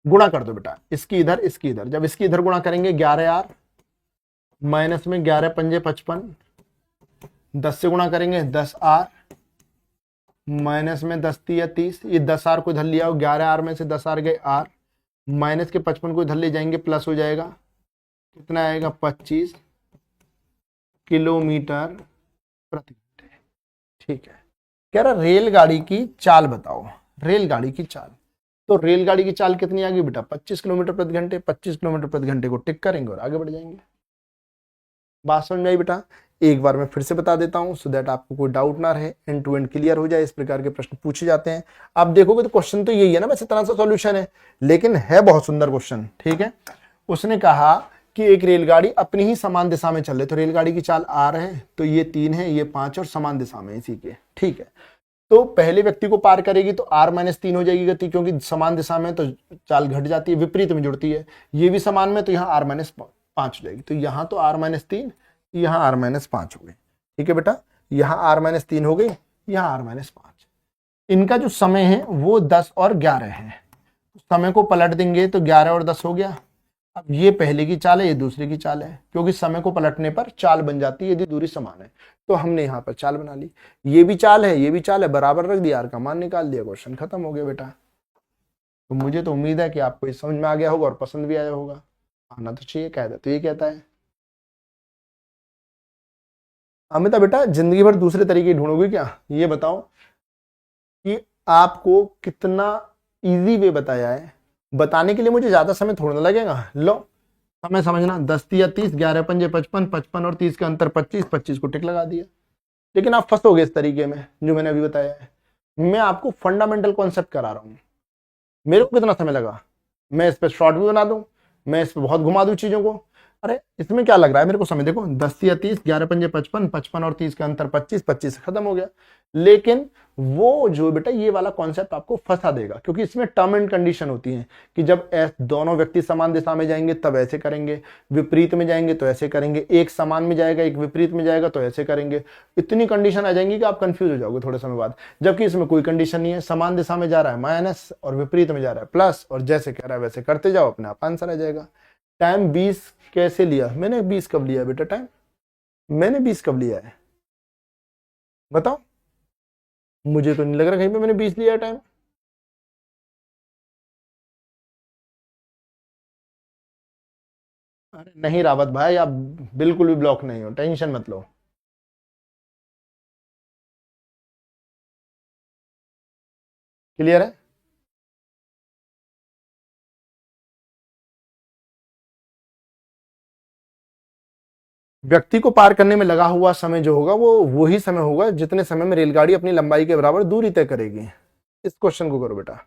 गुणा कर दो बेटा, इसकी इधर इसकी इधर, जब इसकी इधर गुणा करेंगे 11R माइनस में 11 पंजे 55, 10 से गुणा करेंगे 10R माइनस में 10 तिया 30, ये 10R को इधर लिया, 11R में से 10R गए R, माइनस के 55 को इधर ले जाएंगे, प्लस हो जाएगा, कितना आएगा 25 किलोमीटर प्रति घंटे। ठीक है, कह रहा रेलगाड़ी की चाल बताओ, रेलगाड़ी की चाल, तो रेलगाड़ी की चाल कितनी आ गई बेटा, 25 किलोमीटर प्रति घंटे। 25 किलोमीटर प्रति घंटे को टिक करेंगे और आगे बढ़ जाएंगे। बात समझ में आई बेटा? एक बार मैं फिर से बता देता हूं सो दैट आपको कोई डाउट ना रहे, एंड टू एंड क्लियर हो जाए। इस प्रकार के प्रश्न पूछे जाते हैं, आप देखोगे तो क्वेश्चन तो यही है ना, वैसे तरह से सॉल्यूशन है, लेकिन है बहुत सुंदर क्वेश्चन। ठीक है, उसने कहा कि एक रेलगाड़ी अपनी ही समान दिशा में चल रही, तो रेलगाड़ी की चाल R है, तो ये 3 है, ये 5 और समान दिशा में इसी के। ठीक है, तो पहले व्यक्ति को पार करेगी तो R-3 हो जाएगी गति, क्योंकि समान दिशा में तो चाल घट जाती है, विपरीत में जुड़ती है, ये भी समान में, तो यहाँ R-5 हो जाएगी, तो यहाँ तो R-3, यहाँ R-5 हो गई। ठीक है बेटा, यहाँ R-3 हो गई, यहाँ R-5। इनका जो समय है वो 10 और 11 है, समय को पलट देंगे तो 11 और 10 हो गया। अब ये पहले की चाल है, ये दूसरे की चाल है, क्योंकि समय को पलटने पर चाल बन जाती है यदि दूरी समान है, तो हमने यहाँ पर चाल बना ली। ये भी चाल है, ये भी चाल है, बराबर रख दिया, R का मान निकाल दिया, क्वेश्चन खत्म हो गया बेटा। तो मुझे तो उम्मीद है कि आपको ये समझ में आ गया होगा और पसंद भी आया होगा, आना तो चाहिए। कहता तो ये कहता है अमिता बेटा जिंदगी भर दूसरे तरीके ढूंढोगे क्या, ये बताओ कि आपको कितना इजी वे बताया है। बताने के लिए मुझे ज्यादा समय थोड़ा ना लगेगा। लो समय समझना, 10 या 30, 11 पंजे 55, 55 और 30 का अंतर 25, 25 को टिक लगा दिया। लेकिन आप फंसोगे इस तरीके में जो मैंने अभी बताया है। मैं आपको फंडामेंटल कॉन्सेप्ट करा रहा हूं। मेरे को कितना समय लगा, मैं इस पर शॉर्ट भी बना दूं, मैं इस पर बहुत घुमा दूं चीजों को। अरे इसमें क्या लग रहा है मेरे को समय, देखो 10 या 30, 11 पंजे 55, 55 और 30 का अंतर 25, 25 से खत्म हो गया। लेकिन वो जो बेटा ये वाला कॉन्सेप्ट आपको फंसा देगा, क्योंकि इसमें टर्म एंड कंडीशन होती है कि जब दोनों व्यक्ति समान दिशा में जाएंगे तब ऐसे करेंगे, विपरीत में जाएंगे तो ऐसे करेंगे, एक समान में जाएगा एक विपरीत में जाएगा तो ऐसे करेंगे। इतनी कंडीशन आ जाएंगी कि आप कंफ्यूज हो जाओगे थोड़े समय बाद, जबकि इसमें कोई कंडीशन नहीं है। समान दिशा में जा रहा है माइनस और विपरीत में जा रहा है प्लस, और जैसे कह रहा है वैसे करते जाओ, अपने आप आंसर आ जाएगा। टाइम 20 कैसे लिया मैंने, 20 कब लिया बेटा टाइम, मैंने 20 कब लिया है बताओ, मुझे तो नहीं लग रहा कहीं पे मैंने 20 लिया टाइम। अरे नहीं रावत भाई, आप बिल्कुल भी ब्लॉक नहीं हो, टेंशन मत लो। क्लियर है? व्यक्ति को पार करने में लगा हुआ समय जो होगा वो वही समय होगा जितने समय में रेलगाड़ी अपनी लंबाई के बराबर दूरी तय करेगी। इस क्वेश्चन को करो बेटा।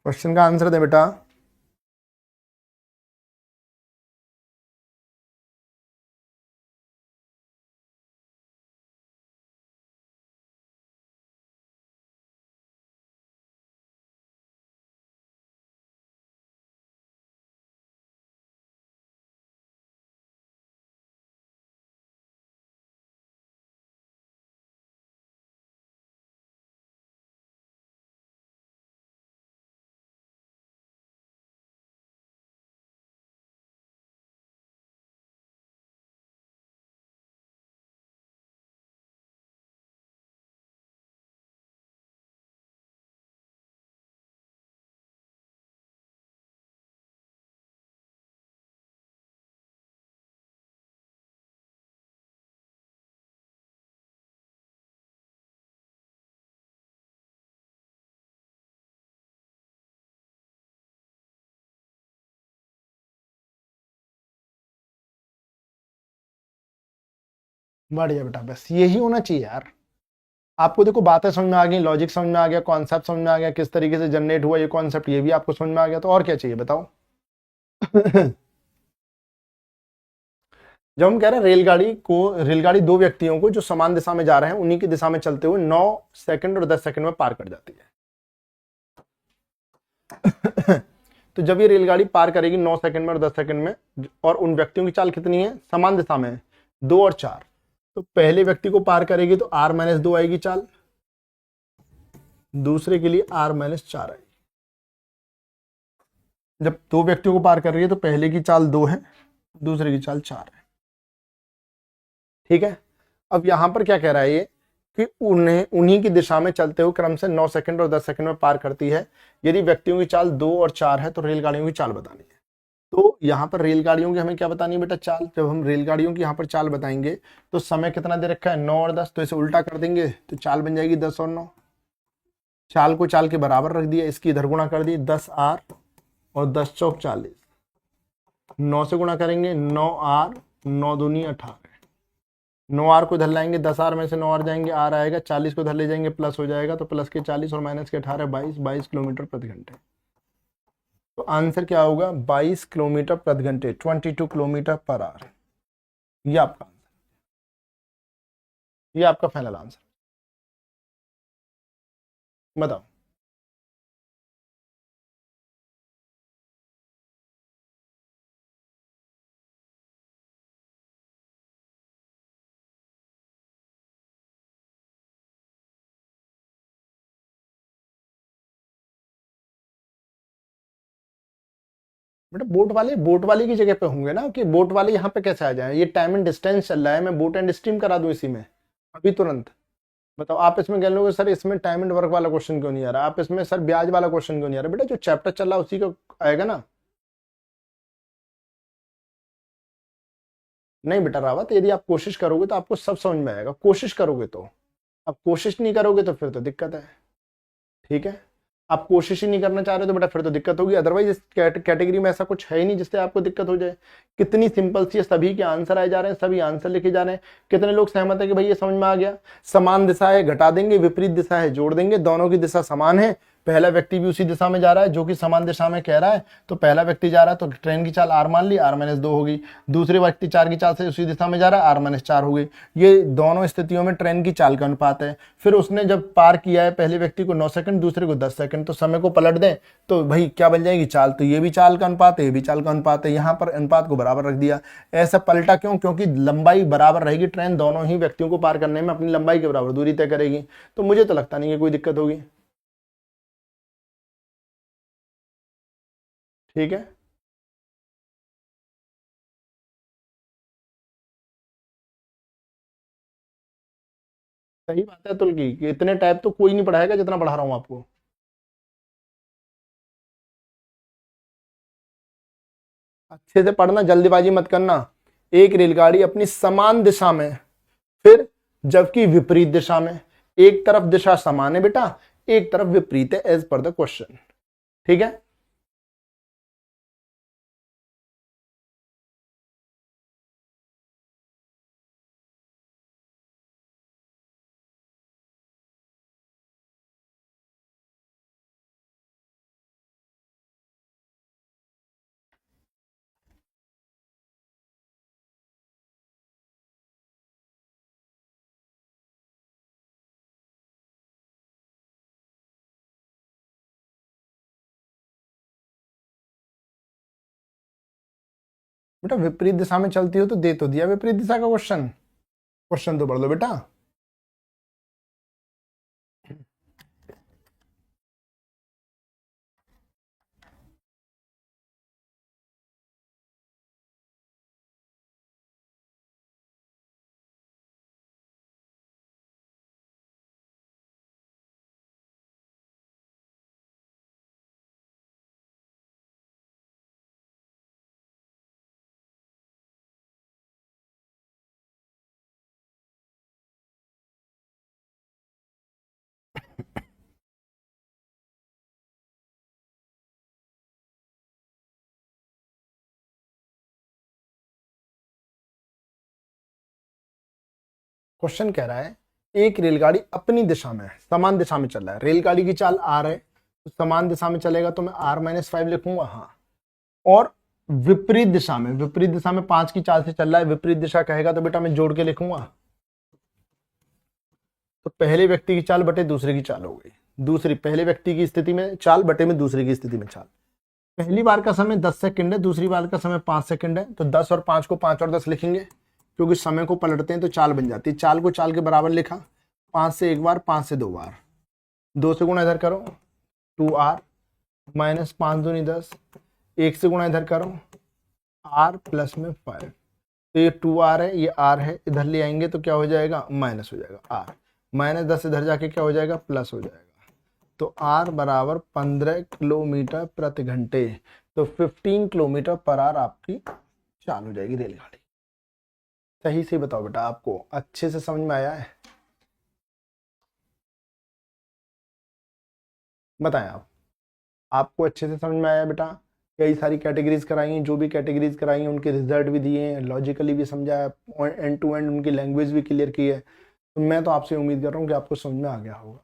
क्वेश्चन का आंसर दे बेटा। बढ़िया बेटा, बस यही होना चाहिए यार। आपको देखो बातें समझ में आ गई, लॉजिक समझ में आ गया, कॉन्सेप्ट समझ में आ गया, किस तरीके से जनरेट हुआ ये कॉन्सेप्ट, ये भी आपको समझ में आ गया, तो और क्या चाहिए बताओ। जब हम कह रहे हैं रेलगाड़ी दो व्यक्तियों को जो समान दिशा में जा रहे हैं उन्हीं की दिशा में चलते हुए 9 सेकंड और 10 सेकंड में पार कर जाती है। तो जब ये रेलगाड़ी पार करेगी 9 सेकंड में और 10 सेकंड में, और उन व्यक्तियों की चाल कितनी है, समान दिशा में है, 2 और 4, तो पहले व्यक्ति को पार करेगी तो r-2 आएगी चाल, दूसरे के लिए r-4 आएगी। जब दो व्यक्तियों को पार कर रही है तो पहले की चाल 2 है, दूसरे की चाल 4 है। ठीक है। अब यहां पर क्या कह रहा है ये कि उन्हीं की दिशा में चलते हुए क्रम से 9 सेकंड और 10 सेकंड में पार करती है। यदि व्यक्तियों की चाल 2 और 4 है तो रेलगाड़ियों की चाल बतानी है। तो यहाँ पर रेलगाड़ियों की हमें क्या बतानी है बेटा, चाल। जब हम रेलगाड़ियों की यहाँ पर चाल बताएंगे तो समय कितना दे रखा है, 9 और 10, तो इसे उल्टा कर देंगे तो चाल बन जाएगी 10 और 9। चाल को चाल के बराबर रख दिया, इसकी इधर गुणा कर दी, 10r और 10 चौक 40, 9 से गुणा करेंगे 9r, 9 दूनी 18, 9r को इधर लाएंगे, 10r में से 9r जाएंगे, r आएगा, 40 को इधर ले जाएंगे, प्लस हो जाएगा, तो प्लस के 40 और माइनस के 18, 22 किलोमीटर प्रति घंटे। तो आंसर क्या होगा, 22 किलोमीटर प्रति घंटे, 22 किलोमीटर पर आवर। ये आपका आंसर, ये आपका फाइनल आंसर। बताओ। बेटा बोट वाले की जगह पे होंगे ना, कि बोट वाले यहाँ पे कैसे आ जाए, ये टाइम एंड डिस्टेंस चल रहा है, मैं बोट एंड स्ट्रीम करा दूं इसी में अभी तुरंत। बताओ। आप इसमें कह लोगे सर इसमें टाइम एंड वर्क वाला क्वेश्चन क्यों नहीं आ रहा, आप इसमें सर ब्याज वाला क्वेश्चन क्यों नहीं आ रहा। बेटा जो चैप्टर चल रहा है उसी का आएगा ना। नहीं बेटा रावत, यदि आप कोशिश करोगे तो आपको सब समझ में आएगा, कोशिश करोगे तो। अब कोशिश नहीं करोगे तो फिर तो दिक्कत है। ठीक है। आप कोशिश ही नहीं करना चाह रहे तो बेटा फिर तो दिक्कत होगी, अदरवाइज इस कैटेगरी में ऐसा कुछ है ही नहीं जिससे आपको दिक्कत हो जाए। कितनी सिंपल सी है, सभी के आंसर आए जा रहे हैं, सभी आंसर लिखे जा रहे हैं। कितने लोग सहमत है कि भाई ये समझ में आ गया। समान दिशा है घटा देंगे, विपरीत दिशा है जोड़ देंगे, दोनों की दिशा समान है पहला व्यक्ति भी उसी दिशा में जा रहा है जो कि समान दिशा में कह रहा है, तो पहला व्यक्ति जा रहा है तो ट्रेन की चाल आर मान ली, r-2 होगी। दूसरे व्यक्ति 4 की चाल से उसी दिशा में जा रहा है, r-4 हो गई। ये दोनों स्थितियों में ट्रेन की चाल का अनुपात है। फिर उसने जब पार किया है पहले व्यक्ति को 9 सेकंड, दूसरे को 10 सेकंड, तो समय को पलट दें तो भाई क्या बन जाएगी चाल, तो ये भी चाल का अनुपात है, ये भी चाल का अनुपात है। यहाँ पर अनुपात को बराबर रख दिया। ऐसा पलटा क्यों? क्योंकि लंबाई बराबर रहेगी, ट्रेन दोनों ही व्यक्तियों को पार करने में अपनी लंबाई के बराबर दूरी तय करेगी। तो मुझे तो लगता नहीं है कोई दिक्कत होगी। ठीक है, सही बात है अतुल की कि इतने टाइप तो कोई नहीं पढ़ाएगा जितना पढ़ा रहा हूं आपको। अच्छे से पढ़ना, जल्दीबाजी मत करना। एक रेलगाड़ी अपनी समान दिशा में, फिर जबकि विपरीत दिशा में, एक तरफ दिशा समान है बेटा, एक तरफ विपरीत है एज पर द क्वेश्चन। ठीक है, बेटा विपरीत दिशा में चलती हो तो दे तो दिया विपरीत दिशा का क्वेश्चन, क्वेश्चन तो पढ़ लो बेटा। क्वेश्चन कह रहा है एक रेलगाड़ी अपनी दिशा में समान दिशा में चल रहा है, रेलगाड़ी की चाल आर है तो समान दिशा में चलेगा तो मैं r-5 लिखूंगा। हाँ, और विपरीत दिशा में, विपरीत दिशा में 5 की चाल से चल रहा है, विपरीत दिशा कहेगा तो बेटा मैं जोड़ के लिखूंगा। तो पहले व्यक्ति की चाल बटे दूसरे की चाल हो गई, दूसरी पहले व्यक्ति की स्थिति में चाल बटे में दूसरे की स्थिति में चाल। पहली बार का समय 10 सेकंड है, दूसरी बार का समय 5 सेकंड है, तो 10 और 5 को 5 और 10 लिखेंगे क्योंकि समय को पलटते हैं तो चाल बन जाती है। चाल को चाल के बराबर लिखा, 5 से एक बार, 5 से 2 बार, 2 से गुणा इधर करो 2r, माइनस 5 दूनी 10, 1 से गुणा इधर करो r प्लस में 5, तो ये 2r है, ये r है, इधर ले आएंगे तो क्या हो जाएगा माइनस हो जाएगा r, माइनस 10 इधर जाके क्या हो जाएगा प्लस हो जाएगा। तो r बराबर 15 किलोमीटर प्रति घंटे, तो 15 किलोमीटर पर आवर आपकी चाल हो जाएगी रेलगाड़ी। सही से बताओ बेटा, आपको अच्छे से समझ में आया है? बताएं आप, आपको अच्छे से समझ में आया बेटा? कई सारी कैटेगरीज कराई हैं, जो भी कैटेगरीज कराई हैं उनके रिजल्ट भी दिए हैं, लॉजिकली भी समझाया, एंड टू एंड उनकी लैंग्वेज भी क्लियर की है। तो मैं तो आपसे उम्मीद कर रहा हूँ कि आपको समझ में आ गया होगा।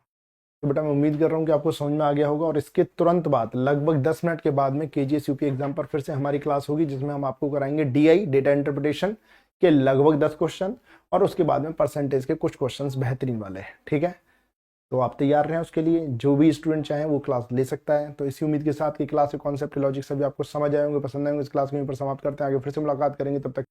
तो बेटा मैं उम्मीद कर रहा हूँ कि आपको समझ में आ गया होगा, और इसके तुरंत बाद लगभग 10 मिनट के बाद में केजीएस यूपी एग्जाम पर फिर से हमारी क्लास होगी, जिसमें हम आपको कराएंगे डीआई डेटा इंटरप्रिटेशन के लगभग 10 क्वेश्चन, और उसके बाद में परसेंटेज के कुछ क्वेश्चंस बेहतरीन वाले हैं। ठीक है, तो आप तैयार रहें उसके लिए, जो भी स्टूडेंट चाहे वो क्लास ले सकता है। तो इसी उम्मीद के साथ कि क्लास के कॉन्सेप्ट लॉजिक सभी आपको समझ आए होंगे, पसंद आएंगे। इस क्लास को यहीं पर समाप्त करते हैं, आगे फिर से मुलाकात करेंगे, तब तक